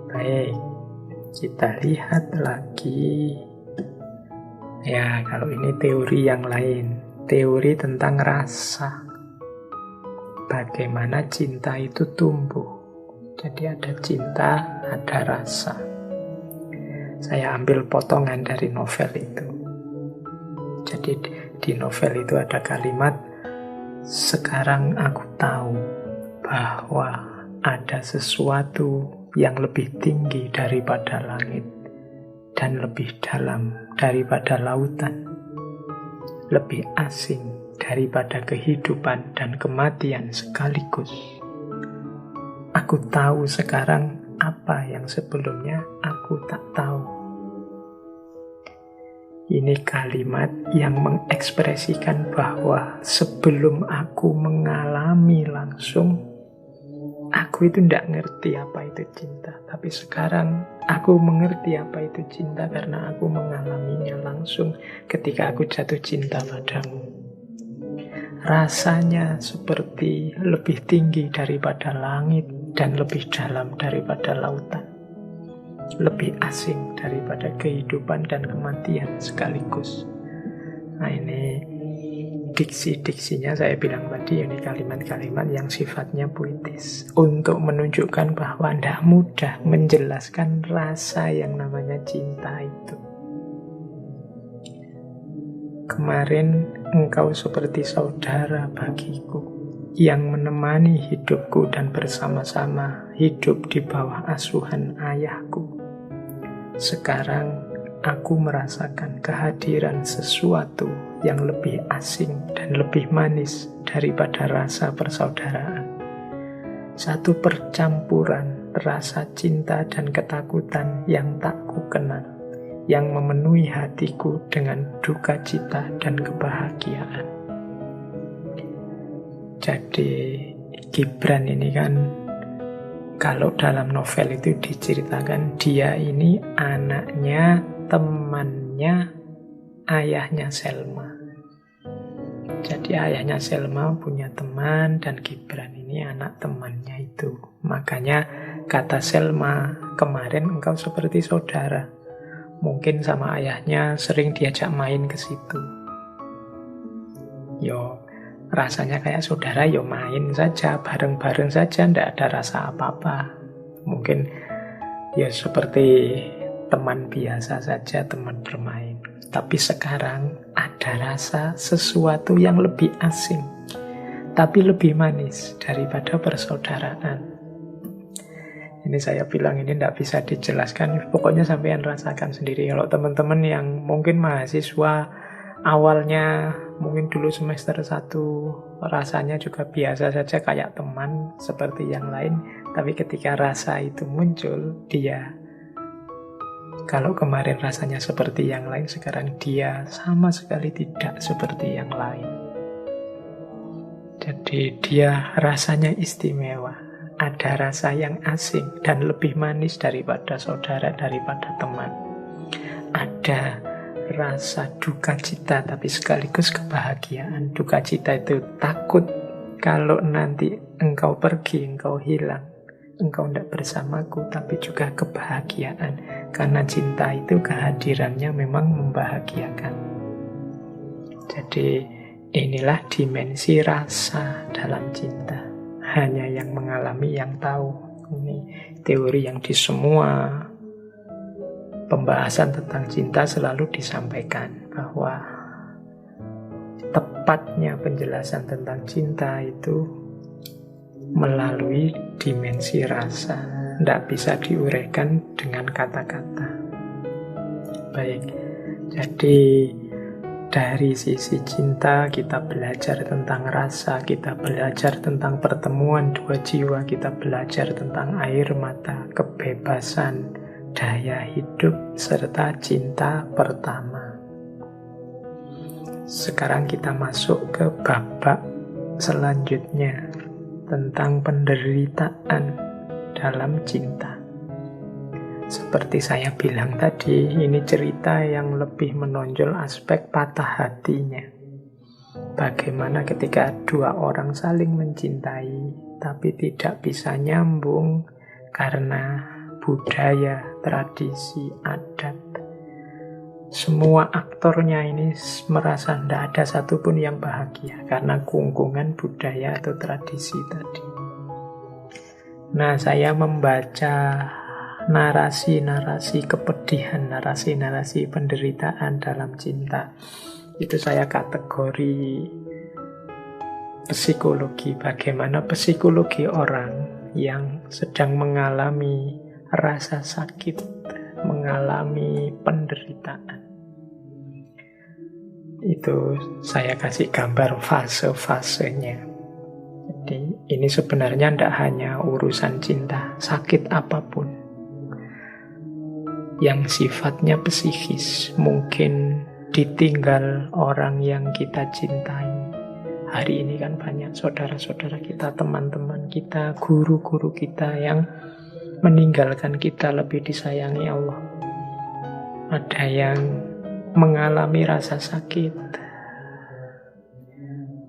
Baik, kita lihat lagi. Ya, kalau ini teori yang lain. Teori tentang rasa. Bagaimana cinta itu tumbuh. Jadi ada cinta, ada rasa. Saya ambil potongan dari novel itu. Jadi di novel itu ada kalimat, sekarang aku tahu bahwa ada sesuatu yang lebih tinggi daripada langit dan lebih dalam daripada lautan, lebih asing daripada kehidupan dan kematian sekaligus. Aku tahu sekarang apa yang sebelumnya aku tak tahu. Ini kalimat yang mengekspresikan bahwa sebelum aku mengalami langsung, aku itu tidak ngerti apa itu cinta. Tapi sekarang aku mengerti apa itu cinta karena aku mengalaminya langsung ketika aku jatuh cinta padamu. Rasanya seperti lebih tinggi daripada langit dan lebih dalam daripada lautan. Lebih asing daripada kehidupan dan kematian sekaligus. Nah, ini diksi-diksinya saya bilang tadi, ini kalimat-kalimat yang sifatnya puitis untuk menunjukkan bahwa tidak mudah menjelaskan rasa yang namanya cinta itu. Kemarin engkau seperti saudara bagiku yang menemani hidupku dan bersama-sama hidup di bawah asuhan ayahku. Sekarang aku merasakan kehadiran sesuatu yang lebih asing dan lebih manis daripada rasa persaudaraan. Satu percampuran rasa cinta dan ketakutan yang tak kukenal, yang memenuhi hatiku dengan duka cita dan kebahagiaan. Jadi Gibran ini kan, kalau dalam novel itu diceritakan dia ini anaknya temannya ayahnya Selma. Jadi ayahnya Selma punya teman dan Gibran ini anak temannya itu. Makanya kata Selma, kemarin engkau seperti saudara. Mungkin sama ayahnya sering diajak main ke situ. Yo, rasanya kayak saudara, yo main saja, bareng-bareng saja, ndak ada rasa apa-apa. Mungkin ya seperti teman biasa saja, teman bermain. Tapi sekarang ada rasa sesuatu yang lebih asing, tapi lebih manis daripada persaudaraan. Ini saya bilang ini tidak bisa dijelaskan, pokoknya sampean rasakan sendiri. Kalau teman-teman yang mungkin mahasiswa awalnya, mungkin dulu semester 1 rasanya juga biasa saja kayak teman seperti yang lain, tapi ketika rasa itu muncul, dia kalau kemarin rasanya seperti yang lain, sekarang dia sama sekali tidak seperti yang lain. Jadi dia rasanya istimewa. Ada rasa yang asing dan lebih manis daripada saudara, daripada teman. Ada rasa duka cita tapi sekaligus kebahagiaan. Duka cita itu takut kalau nanti engkau pergi, engkau hilang, engkau tidak bersamaku, tapi juga kebahagiaan. Karena cinta itu kehadirannya memang membahagiakan. Jadi inilah dimensi rasa dalam cinta. Hanya yang mengalami yang tahu. Ini teori yang di semua pembahasan tentang cinta selalu disampaikan bahwa tepatnya penjelasan tentang cinta itu melalui dimensi rasa. Tidak bisa diuraikan dengan kata-kata. Baik, jadi dari sisi cinta kita belajar tentang rasa, kita belajar tentang pertemuan dua jiwa, kita belajar tentang air mata, kebebasan, daya hidup, serta cinta pertama. Sekarang kita masuk ke babak selanjutnya tentang penderitaan dalam cinta. Seperti saya bilang tadi, ini cerita yang lebih menonjol aspek patah hatinya. Bagaimana ketika dua orang saling mencintai, tapi tidak bisa nyambung karena budaya, tradisi, adat. Semua aktornya ini merasa tidak ada satupun yang bahagia karena keunggungan budaya atau tradisi tadi. Nah, saya membaca narasi-narasi kepedihan, narasi-narasi penderitaan dalam cinta. Itu saya kategori psikologi, bagaimana psikologi orang yang sedang mengalami rasa sakit, mengalami penderitaan. Itu saya kasih gambar fase-fasenya. Jadi ini sebenarnya tidak hanya urusan cinta, sakit apapun yang sifatnya psikis, mungkin ditinggal orang yang kita cintai. Hari ini kan banyak saudara-saudara kita, teman-teman kita, guru-guru kita yang meninggalkan kita, lebih disayangi Allah. Ada yang mengalami rasa sakit.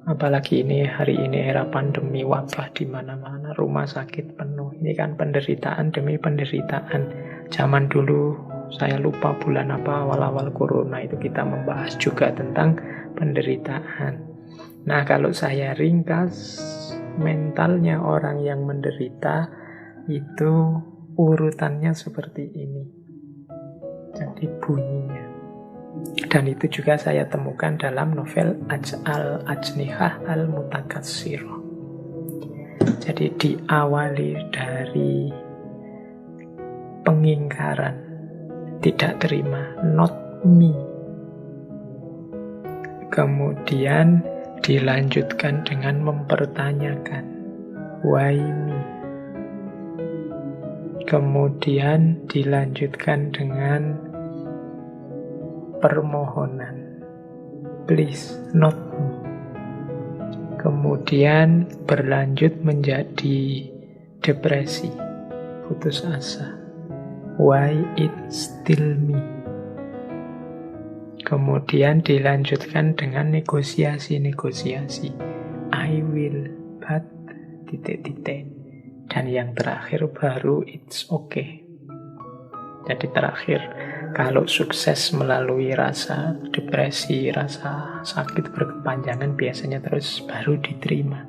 Apalagi ini hari ini era pandemi, wabah di mana-mana, rumah sakit penuh. Ini kan penderitaan demi penderitaan. Zaman dulu saya lupa bulan apa, awal-awal corona itu kita membahas juga tentang penderitaan. Nah, kalau saya ringkas, mentalnya orang yang menderita itu urutannya seperti ini. Jadi bunyinya. Dan itu juga saya temukan dalam novel Al-Ajnihah Al-Mutakatsirah. Jadi diawali dari pengingkaran, tidak terima, not me. Kemudian dilanjutkan dengan mempertanyakan, why me? Kemudian dilanjutkan dengan permohonan, please, not me. Kemudian berlanjut menjadi depresi, putus asa, why it still me? Kemudian dilanjutkan dengan negosiasi. I will, but, titik-titik. Dan yang terakhir baru it's okay. Jadi terakhir, kalau sukses melalui rasa depresi, rasa sakit berkepanjangan, biasanya terus baru diterima.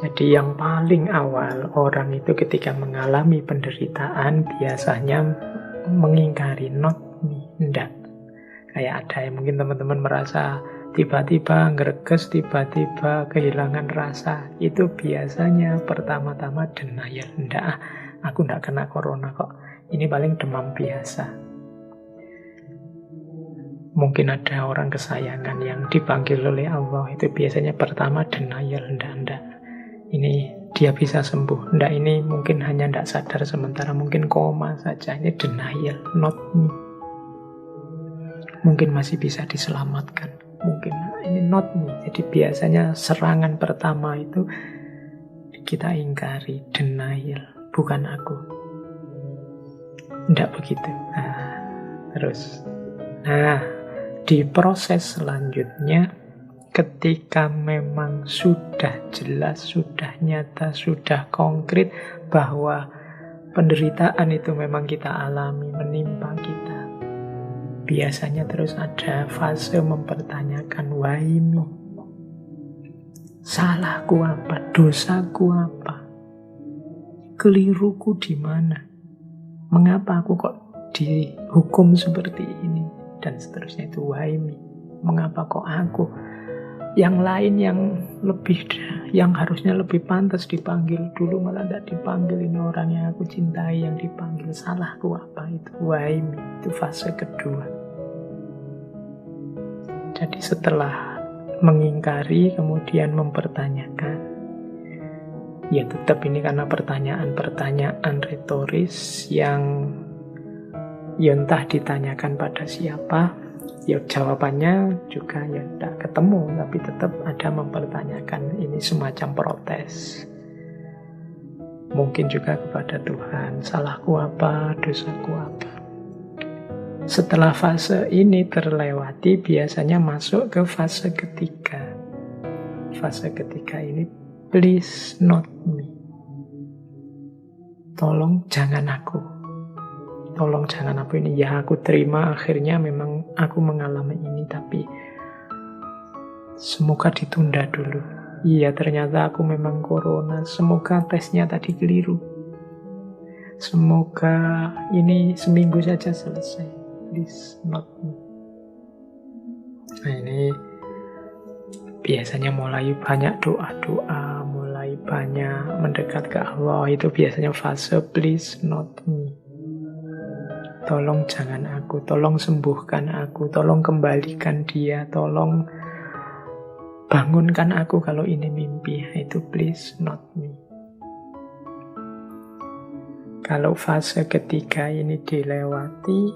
Jadi yang paling awal orang itu ketika mengalami penderitaan biasanya mengingkari, not me, enggak. Kayak ada yang mungkin teman-teman merasa tiba-tiba ngereges, tiba-tiba kehilangan rasa. Itu biasanya pertama-tama denial. Enggak, aku enggak kena corona kok. Ini paling demam biasa. Mungkin ada orang kesayangan yang dipanggil oleh Allah. Itu biasanya pertama denial. Enggak. Ini dia bisa sembuh. Enggak, ini mungkin hanya enggak sadar sementara. Mungkin koma saja. Ini denial, not me. Mungkin masih bisa diselamatkan. Mungkin ini not me. Jadi biasanya serangan pertama itu kita ingkari, denial, bukan aku. Tidak begitu. Nah, di proses selanjutnya, ketika memang sudah jelas, sudah nyata, sudah konkret bahwa penderitaan itu memang kita alami, menimpa kita, biasanya terus ada fase mempertanyakan, why me? Salahku apa? Dosaku apa? Keliruku di mana? Mengapa aku kok dihukum seperti ini? Dan seterusnya, itu why me? Mengapa kok aku? Yang lain yang harusnya lebih pantas dipanggil dulu malah tidak dipanggil. Ini orang yang aku cintai yang dipanggil. Salahku apa? Itu why me? Itu fase kedua. Jadi setelah mengingkari kemudian mempertanyakan, ya tetap ini karena pertanyaan retoris yang ya entah ditanyakan pada siapa, ya jawabannya juga ya tidak ketemu, tapi tetap ada mempertanyakan. Ini semacam protes. Mungkin juga kepada Tuhan, salahku apa, dosaku apa. Setelah fase ini terlewati, biasanya masuk ke fase ketiga. Fase ketiga ini, please not me. tolong jangan aku. Tolong jangan aku ini. Ya aku terima akhirnya memang aku mengalami ini, tapi semoga ditunda dulu. Iya ternyata aku memang corona. Semoga tesnya tadi keliru. Semoga ini seminggu saja selesai. Please not me. Nah ini biasanya mulai banyak doa-doa, mulai banyak mendekat ke Allah. Itu biasanya fase please not me. Tolong jangan aku, tolong sembuhkan aku, tolong kembalikan dia, tolong bangunkan aku kalau ini mimpi. Itu please not me. Kalau fase ketiga ini dilewati,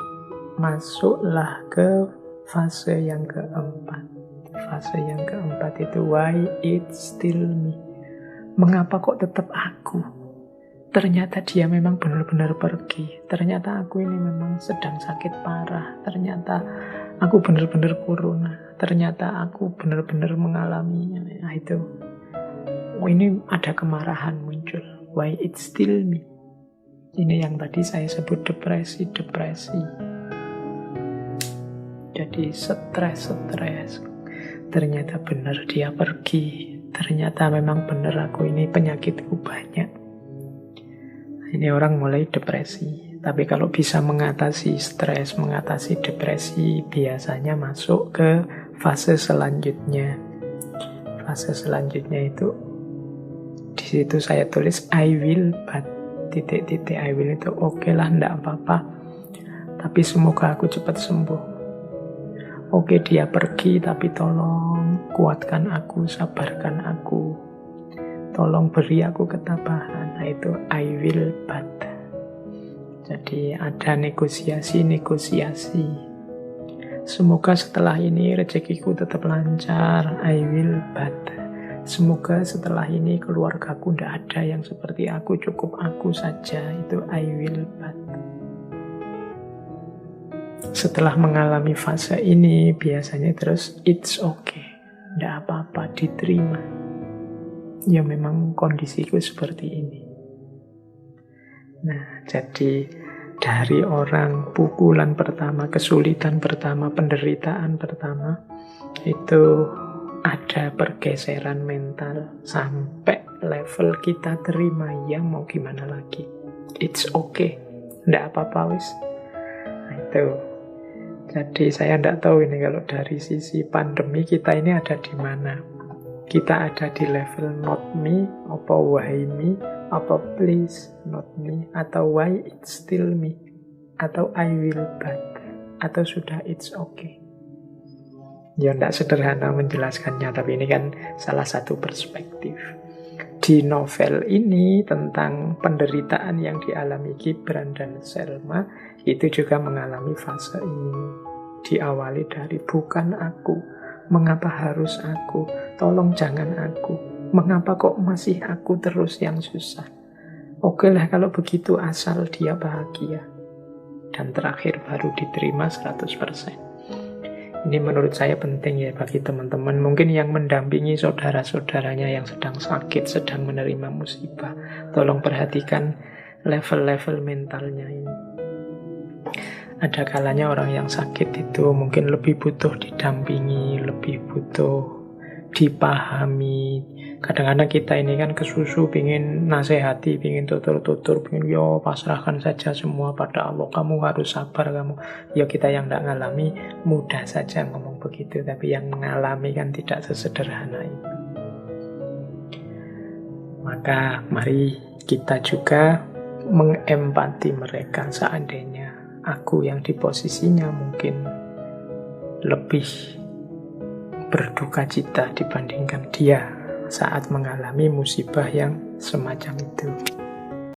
masuklah ke fase yang keempat. Fase yang keempat itu why it still me. Mengapa kok tetap aku? Ternyata dia memang benar-benar pergi. Ternyata aku ini memang sedang sakit parah. Ternyata aku benar-benar corona. Ternyata aku benar-benar mengalaminya. Nah itu. Ini ada kemarahan muncul. Why it still me. Ini yang tadi saya sebut depresi. Jadi stres. Ternyata benar dia pergi. Ternyata memang benar aku ini penyakitku banyak. Ini orang mulai depresi. Tapi kalau bisa mengatasi stres, mengatasi depresi, biasanya masuk ke fase selanjutnya. Fase selanjutnya itu, di situ saya tulis I will, but titik-titik I will itu oke lah, enggak apa-apa. Tapi semoga aku cepat sembuh. Oke dia pergi, tapi tolong kuatkan aku, sabarkan aku. Tolong beri aku ketabahan. Nah itu I will but. Jadi ada negosiasi. Semoga setelah ini rezekiku tetap lancar. I will but. Semoga setelah ini keluargaku tidak ada yang seperti aku, cukup aku saja. Itu I will but. Setelah mengalami fase ini biasanya terus it's okay. Tidak apa-apa, diterima. Ya memang kondisiku seperti ini. Nah, jadi dari orang pukulan pertama, kesulitan pertama, penderitaan pertama, itu ada pergeseran mental sampai level kita terima, ya mau gimana lagi. It's okay, ndak apa-apa wis. Nah itu. Jadi saya ndak tahu ini kalau dari sisi pandemi kita ini ada di mana. Kita ada di level not me, apa why me, apa please not me, atau why it's still me, atau I will but, atau sudah it's okay. Ya tidak sederhana menjelaskannya, tapi ini kan salah satu perspektif. Di novel ini tentang penderitaan yang dialami Gibran dan Selma, itu juga mengalami fase ini. Diawali dari bukan aku, mengapa harus aku? Tolong jangan aku. Mengapa kok masih aku terus yang susah? Oke lah kalau begitu asal dia bahagia. Dan terakhir baru diterima 100%. Ini menurut saya penting ya bagi teman-teman. Mungkin yang mendampingi saudara-saudaranya yang sedang sakit, sedang menerima musibah. Tolong perhatikan level-level mentalnya ini. Ada kalanya orang yang sakit itu mungkin lebih butuh didampingi, lebih butuh dipahami. Kadang-kadang kita ini kan kesusu, pingin nasihati, pingin tutur-tutur, pingin yo pasrahkan saja semua pada Allah, kamu harus sabar kamu. Ya kita yang tidak ngalami mudah saja ngomong begitu, tapi yang mengalami kan tidak sesederhana itu. Maka mari kita juga mengempati mereka. Seandainya aku yang di posisinya mungkin lebih berduka cita dibandingkan dia saat mengalami musibah yang semacam itu.